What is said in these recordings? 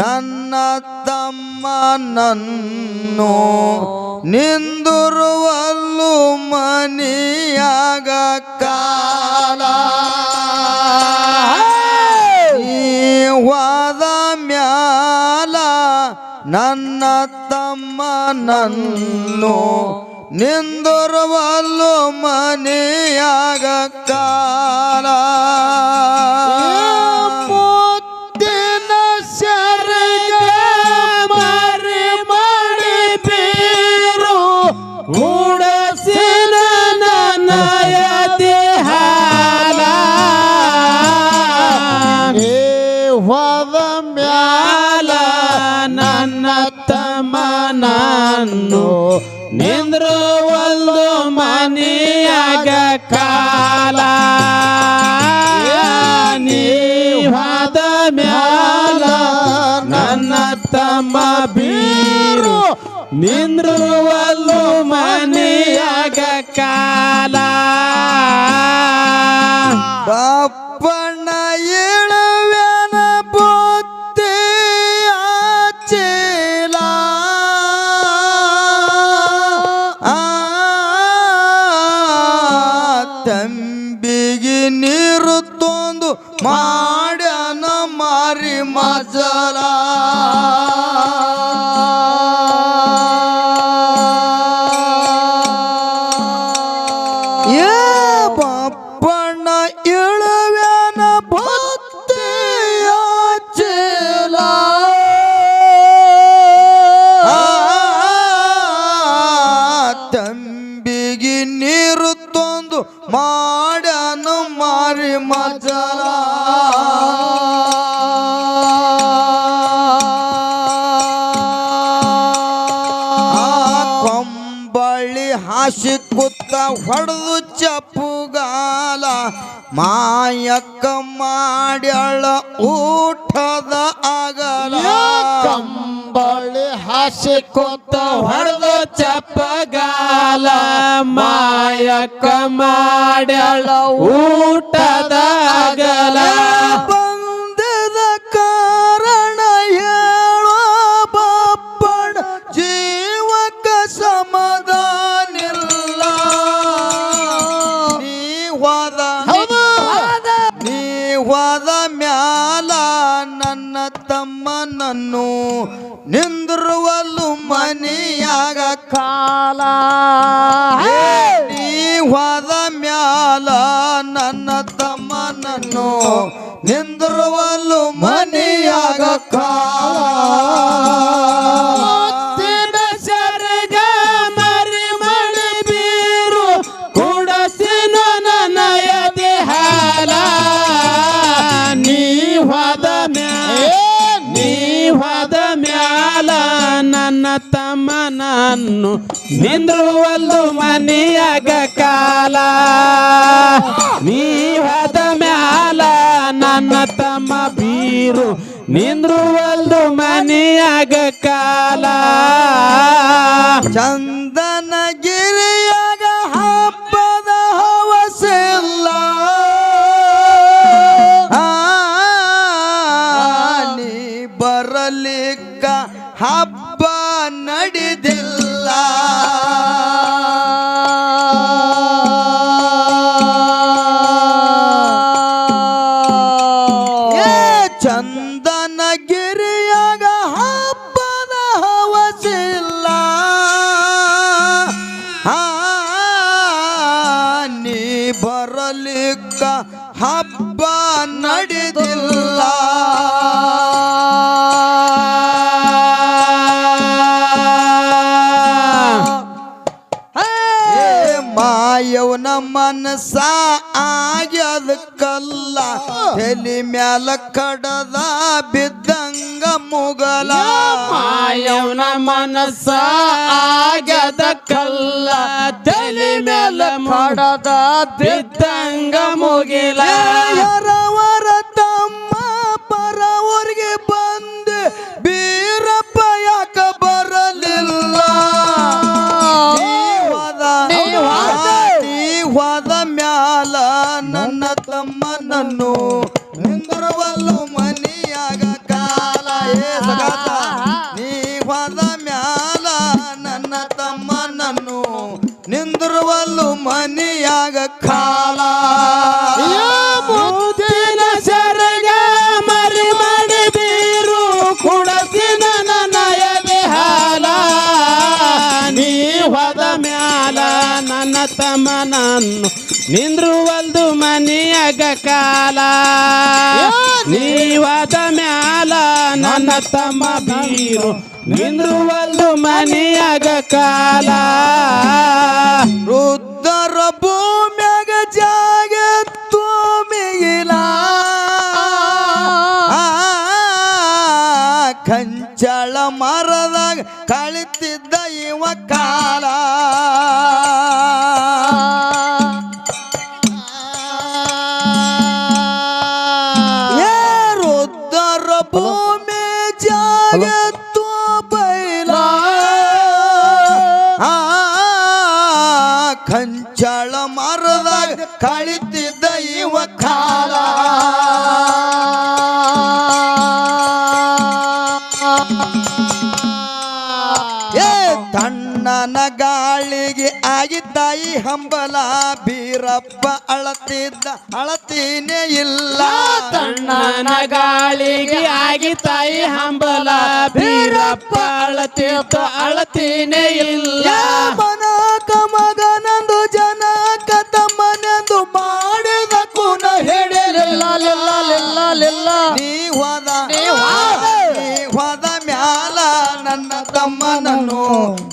ನನ್ನ ತಮ್ಮ ನನ್ನು ನಿಂದುರುವಲ್ಲು ಮನಿಯಾಗ ಕಾಲ ವಾದ ಮ್ಯಾಲ ನನ್ನ ತಮ್ಮ ನನ್ನು ನಿಂದುರುವಲ್ಲು ಮನಿಯಾಗ ಕಾಲ ನನ್ನು ನಿಂದ್ರುವಲ್ದು ಮನಿಯಾಗ ಕಾಲ ನೀವಾದ ಮ್ಯಾಲ ನನ್ನ ತಮ್ಮ ಬೀರು ನಿಂದ್ರುವಲ್ದು ಮನಿಯಾಗ ಕಾಲ ಬಾಪಣ್ಣ ಏಳವ್ಯಾನ ಬುತ್ತಿ ಆಚೆಲ ತಂಬಿಗೆ ನೀರು ತೊಂದು ಮಾಡ್ಯಾನ ಮಾರಿ ಮಜಲ ಬಾಪಣ್ಣ ಇಳವ್ಯಾನ ಬುತ್ತಿಯ ಚೀಲ ತಂಬಿಗೆ ನೀರು ತೊಂದು ಮಾಡ್ಯಾನು ಮಾರಿ ಮಜಲ ಕೊಂಬಳಿ ಹಾಸಿ ಕೂತ ಹೊಡೆದು ಚಪ್ಪುಗಾಲ ಮಾಯಕ್ಕ ಮಾಡ್ಯಾಳ ಊಟದ ಆಗಲ ಕಂಬಳಿ ಹಾಸಿ ಕೂತ ಹೊಡೆದು ಚಪ್ಪಗಾಲ ಮಾಯಕ್ಕ ಮಾಡ್ಯಾಳ ಊಟದ ಆಗಲ ಬಂದದ ಕಾರಣ ಹೇಳೋ ಬಾಪಣ್ಣ ಜೀವಕ ಸಮಾಧಾನಿಲ್ಲ ನೀವಾದ ಮ್ಯಾಲ ನನ್ನ ತಮ್ಮ ನನ್ನು ನಿಂದ್ರುವಲ್ಲು ಮನಿಯಾಗ ಕಾಲ ನೀವಾದ ಮ್ಯಾಲ ನನ್ನ ತಮ್ಮ ನನ್ನು ನಿಂದ್ರುವಲ್ಲು ಮನಿಯಾಗ ಕಾಲ ಸರಗ ಮರಿ ಮಣಿ ಬೀರು ಕುಡಸಿನ ನನಯದೆ ಹಾಲ ನೀವಾದ ಮ್ಯಾಲ ನನ್ನ ತಮ್ಮ ನಾನು ನಿಂದ್ರುವಲ್ಲು ಮನಿಯಾಗ ಕಾಲ ನೀವಾದ ಮ್ಯಾಲ ನನ್ನ ತಮ್ಮ ಬೀರು ನಿಂದ್ರುವಲ್ಲು ಮನಿಯಾಗ ಕಾಲ ಚಂದನಗಿರಿಯಾಗ ಹಬ್ಬದ ಹವಸಿಲ್ಲ ನೀ ಬರಲಿಕ್ಕ ಹಬ್ಬ ನಡೆದಿಲ್ಲ ಚಂದನಗಿರಿಯಾಗ ಹಬ್ಬದ ಹವಸಿಲ್ಲ ನೀ ಬರಲಿಕ್ಕ ಹಬ್ಬ ನಡೆದಿಲ್ಲ ಮಾಯವನ ಮನಸ ಆಗ್ಯದ ಕಲ್ಲ ತಲಿ ಮ್ಯಾಲ ಕಡದ ಬಿದ್ದಂಗ ಮುಗಲ ಮಾಯವನ ಮನಸ ಆಗ್ಯದ ಕಲ್ಲ ತಲಿ ಮ್ಯಾಲ ಕಡದ ಬಿದ್ದಂಗ ಮುಗಿಲ ಯಾರವರ ತಮ್ಮ ಪರವರಿಗೆ ಬಂದೆ ಬೀರಪ್ಪ ಯಾಕ ಬರಲಿಲ್ಲ ನೀವಾದ ಮ್ಯಾಲ ನನ್ನ ತಮ್ಮ ನನ್ನು ನಿಂದ್ರವಲ್ಲು ಮನಿಯಾಗ ಕಾಲ ಮನಿಯಾಗ ಕಾಲ ಮುತ್ತಿನ ಸೆರಗ ಮರಿ ಮಾಡಿ ಬೀರು ಕುಡಸಿನ ನಯದೆ ಹಾಲ ನೀ ಹೋದ ಮ್ಯಾಲ ನನ್ನ ತಮ್ಮ ನಾನು ನಿಂದ್ರುವಲ್ದು ಮನಿಯಾಗ ಕಾಲ ನೀವಾದ ಮ್ಯಾಲ ನನ್ನ ತಮ್ಮ ಬೀರು ನಿಂದ್ರುವಲ್ದು ಮನಿಯಾಗ ಕಾಲ ರುದ್ರ ಭೂಮ್ಯಾಗ ಜಾಗ ತುಂಬಿಗಿಲ್ಲ ಕಂಚಳ ಮರದಾಗ ಕಳಿತಿದ್ದ ಇವ ಕಾಲ ರುದ್ರ ಭೂಮಿ ಜಾಗ ಬೈಲ ಕಂಚಳ ಮರದಾಗ ಕಳಿತಿದ್ದ ಇವ ಕಾಲ ತಣ್ಣನ ಗಾಳಿಗೆ ಆಗಿದ್ದಾಯಿ ಹಂಬಲ ಬೀರಪ್ಪ ಅಳತಿದ್ದ ಅಳತೀನೇ ಇಲ್ಲ ತಣ್ಣನ ಗಾಳಿಗೆ ಆಗಿ ತಾಯಿ ಹಂಬಲ ಬೀರಪ್ಪ ಅಳತಿದ್ದ ಅಳತೀನೇ ಇಲ್ಲ ಮನಕ ಮಗನಂದು ಜನ ಕತಮ್ಮನೆಂದು ಮಾಡಿದ ಕುನ ಹಿಡಿಲಿಲ್ಲ ನೀ ಹೋದ ಮ್ಯಾಲ ನನ್ನ ತಮ್ಮನನ್ನು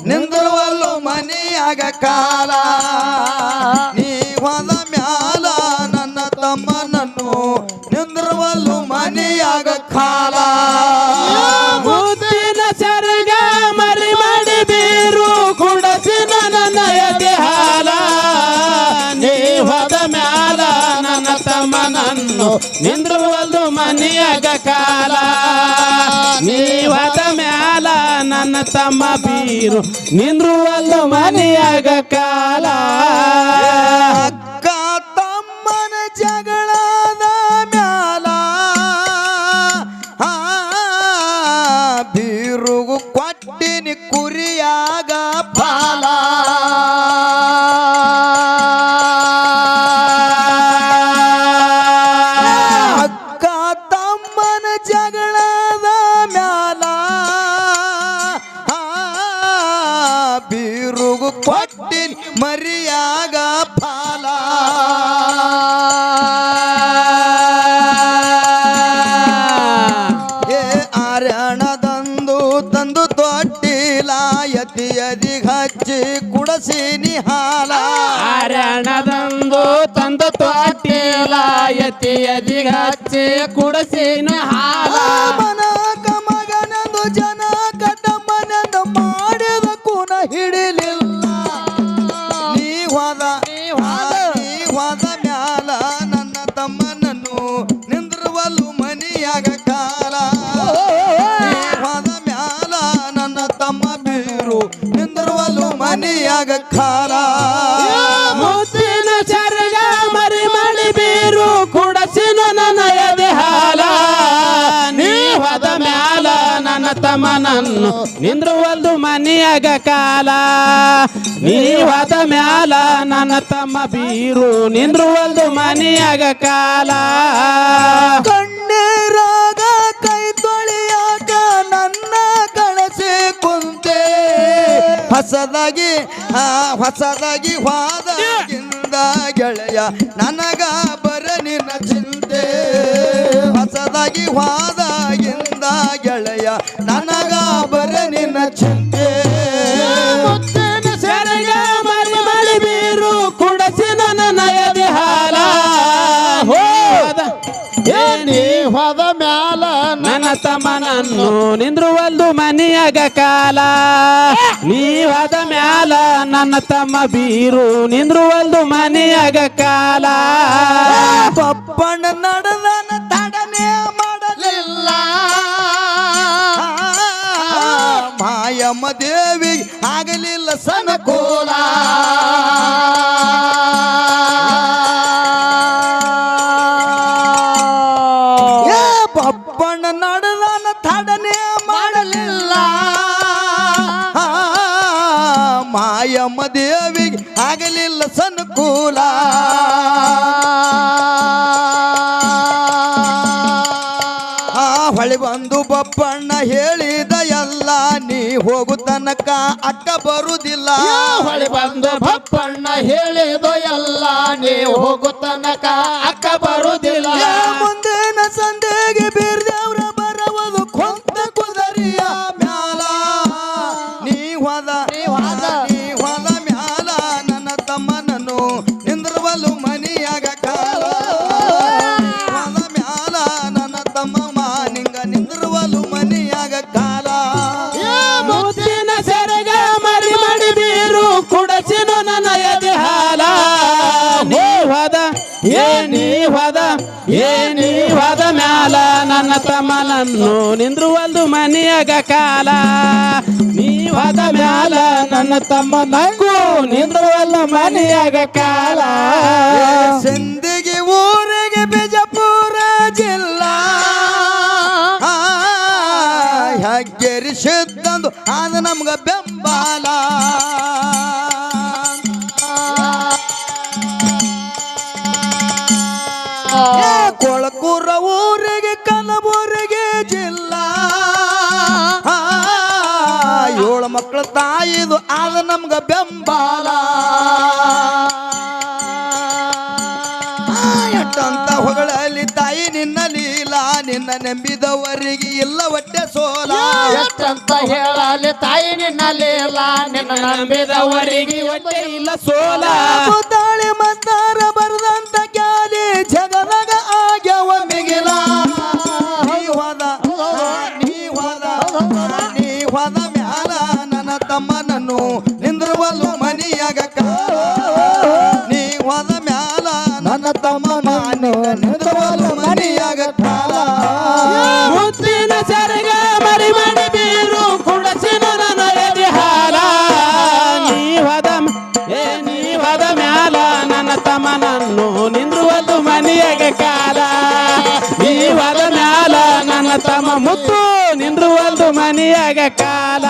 ನಿಂದಿರುವಲ್ಲು ಮನೆಯಾಗ ಕಾಲ ನೀ ಹೋದ ಮ್ಯಾಲ ನನ್ನ ತಮ್ಮನನ್ನು ನಿಂದಿರುವಲ್ಲು ಮನೆಯಾಗ ಕಾಲ ಮುತ್ತಿನ ಸೆರಗ ಮರಿ ಮಾಡಿ ಬೀರು ಕುಡಸಿನ ನಯದೆ ಹಾಲ ನೀ ಹೋದ ಮ್ಯಾಲ ನನ್ನ ತಮ್ಮನನ್ನು ನಿಂದ್ರುವಲ್ದು ಮನಿಯಾಗ ಕಾಲ ನೀವಾದ ಮ್ಯಾಲ ನನ್ನ ತಮ್ಮ ಬೀರು ನಿಂದ್ರುವಲ್ದು ಮನಿಯಾಗ ಕಾಲ ಅಕ್ಕ ತಮ್ಮನ ಜಗಳದ ಮ್ಯಾಲ ಬೀರುಗು ಕೊಟ್ಟಿನಿ ಕುರಿಯಾಗ ಪಾಲ ಅಕ್ಕ ತಮ್ಮನ ಜಗಳದ ಮ್ಯಾಲ ಬೀರುಗು ಕೊಟ್ಟಿನಿ ಮರಿಯಾಗ ಪಾಲ ಏ ಆರ್ಯಣದಂದು ತಂದು ತೊಟ್ಟಿಲ ಯತಿಯದಿ ಹಚ್ಚಿ ಕುಡಸಿನಿ ಹಾಲ ಹರಣದಂದು ತಂದು ತೊಟ್ಟಿಲ ಯತಿಯದಿಗ ಹಚ್ಚಿ ಕುಡಸಿನ ಹಾಲ ಮನಕ ಮಗನಂದು ಜನ ಕಟಮ್ಮನೆಂದು ಮಾಡಿದ ಕುನ ಹಿಡಿಲಿಲ್ಲ ನೀ ಹೋದ ಮ್ಯಾಲ ನನ್ನ ತಮ್ಮನನ್ನು ನಿಂದಿರುವಲ್ಲು ಮನಿಯಾಗ ಕಾಲ ನೀ ಹೋದ ಮ್ಯಾಲ ನನ್ನ ತಮ್ಮ ಬೀರು ನಿಂದಿರುವಲ್ಲು ಮನಿಯಾಗ ಕಾಲ ಮುತ್ತಿನ ಸೆರಗ ಮರಿ ಮಾಡಿ ಬೀರು ಕುಡಸಿನ ನಯದೆ ಹಾಲ ನೀ ಹೋದ ಮ್ಯಾಲ ನನ್ನ ತಮ್ಮನನ್ನು ನಿಂದ್ರುವಲ್ದು ಮನಿಯಾಗ ಕಾಲ ನೀ ಹೋದ ಮ್ಯಾಲ ನನ್ನ ತಮ್ಮ ಬೀರು ನಿಂದ್ರುವಲ್ದು ಮನಿಯಾಗ ಕಾಲ ಕಣ್ಣೀರಾಗ ಕೈ ತೊಳೆಯಾಕ ನನ್ನ ಕಳಸಿ ಕುಂತೆ ಹೊಸದಾಗಿ ಹೋದಾಗಿಂದ ಗೆಳೆಯ ನನಗ ಬರ ನಿನ್ನ ಚಿಂತೆ ಹೊಸದಾಗಿ ಹೋದಾಗಿಂದ ಗೆಳೆಯ ನನಗ ಬರ ನಿನ್ನ ಚಿಂತೆ ಮುತ್ತಿನ ಸೆರಗ ಮರಿ ಮಾಡಿ ಬೀರು ಕುಡಸಿನ ನಯದೆ ಹಾಲ ಏನಿ ಹೋದ ಮ್ಯಾಲ ನನ್ನ ತಮ್ಮನನ್ನು ನಿಂದ್ರುವಲ್ದು ಮನಿಯಾಗ ಕಾಲ ನೀ ಹೋದ ಮ್ಯಾಲ ನನ್ನ ತಮ್ಮ ಬೀರು ನಿಂದ್ರುವಲ್ದು ಮನಿಯಾಗ ಕಾಲ ಪಪ್ಪಣ್ಣ ನಡೆದನ ತಡನೆ ಮಾಡಲಿಲ್ಲ ಮಾಯಮ್ಮ ದೇವಿ ಆಗಲಿಲ್ಲ ಸನಕೋಲ ಪಪ್ಪಣ್ಣ ನಡೆದನ ತಡನೆ ಮಾಡಲಿಲ್ಲ ಮಾಯಮ್ಮ ದೇವಿಗೆ ಆಗಲಿಲ್ಲ ಸಣ್ಣ ಅನುಕೂಲ ಹೊಳಿ ಬಂದು ಬಪ್ಪಣ್ಣ ಹೇಳಿದ ಎಲ್ಲ ನೀ ಹೋಗು ತನಕ ಅಕ್ಕ ಬರುವುದಿಲ್ಲ ಹೊಳಿ ಬಂದು ಬಪ್ಪಣ್ಣ ಹೇಳಿದು ಎಲ್ಲ ನೀವು ಹೋಗು ತನಕ ಅಕ್ಕ ಬರುವುದಿಲ್ಲ ಮುಂದಿನ ಸಂದೆಗೆ ಬೀರ್ದೇವ್ರ ಬರವುದು ಕೊಂತ ಕುದರಿಯ ಮ್ಯಾಲ ನೀ ಹೋದ ಮ್ಯಾಲ ನನ್ನ ತಮ್ಮನನ್ನು ನಿಂದ್ರವಲು ಮನಿಯಾಗ ಕಾಲ ಹೋದ ಮ್ಯಾಲ ನನ್ನ ತಮ್ಮ ನಿಂಗ ನಿಂದ್ರವಲು ಮನಿಯಾಗ ಕಾಲ ಮುತ್ತಿನ ಸೆರಗ ಮರಿ ಮಡಿ ಬೀರು ಕುಡಸಿನು ನನ್ನ ಎದೆ ಹಾಲ ನೀವಾದ ಮ್ಯಾಲ ನನ್ನ ತಮ್ಮನನ್ನು ನಿಂದ್ರುವಲ್ದು ಮನೆಯಾಗ ಕಾಲ ನೀವಾದ ಮ್ಯಾಲ ನನ್ನ ತಮ್ಮನಕ್ಕೂ ನಿಂದ್ರುವಲ್ದು ಮನೆಯಾಗ ಕಾಲ ಸಿಂದಗಿ ಊರಿಗೆ ಬಿಜಾಪುರ ಜಿಲ್ಲಾ ಹೆಗ್ಗೇರಿ ಸಿದ್ದಂದು ಆದ ನಮ್ಗ ಬೆಂಬಲ ಕೊಳಕೂರ ಊರಿಗೆ ಕಲಬುರಗಿ ಜಿಲ್ಲಾ 7 ಮಕ್ಕಳ ತಾಯಿದು ಆದ ನಮ್ಗ ಬೆಂಬಲ ಎಟ್ಟಂತ ಹೊಗಳಲ್ಲಿ ತಾಯಿ ನಿನ್ನ ಲೀಲ ನಿನ್ನ ನಂಬಿದವರಿಗೆ ಇಲ್ಲ ಹೊಟ್ಟೆ ಸೋಲ ಎಷ್ಟಂತ ಹೇಳಲಿ ತಾಯಿ ನಿನ್ನ ಲೀಲ ನಿನ್ನ ನಂಬಿದವರಿಗೆ ಹೊಟ್ಟೆ ಇಲ್ಲ ಸೋಲ ತಾಳಿ ಮತ್ತಾರ ಬರದಂತ ಕ್ಯಾಲಿ ಜಗದಾಗ ಆಗ್ಯವ ಮಿಗಿಲ ನೀ ಹೋದ ಮ್ಯಾಲ ನನ್ನ ತಮ್ಮನನ್ನು ನಿಂದ್ರವಲ್ಲು ಮನಿಯಾಗ ನೀ ಹೋದ ಮ್ಯಾಲ ನನ್ನ ತಮ್ಮನನ್ನು ನಿಂದ್ರವಲ್ಲು ಮನಿಯಾಗ ಕಾಲ ಮುತ್ತಿನ ಸೆರಗ ಮರಿ ಮಡಿ ಬೀರು ಕುಡಸಿನು ನನ್ನ ಎದೆ ಹಾಲ ನೀವಾದ ಮ್ಯಾಲ ನನ್ನ ತಮ್ಮನನ್ನು ನಿಂದ್ರುವಲ್ದು ಮನೆಯಾಗ ಕಾಲ ನೀವಾದ ಮ್ಯಾಲ ನನ್ನ ತಮ್ಮ ಮುತ್ತು ನಿಂದ್ರುವಲ್ದು ಮನೆಯಾಗ ಕಾಲ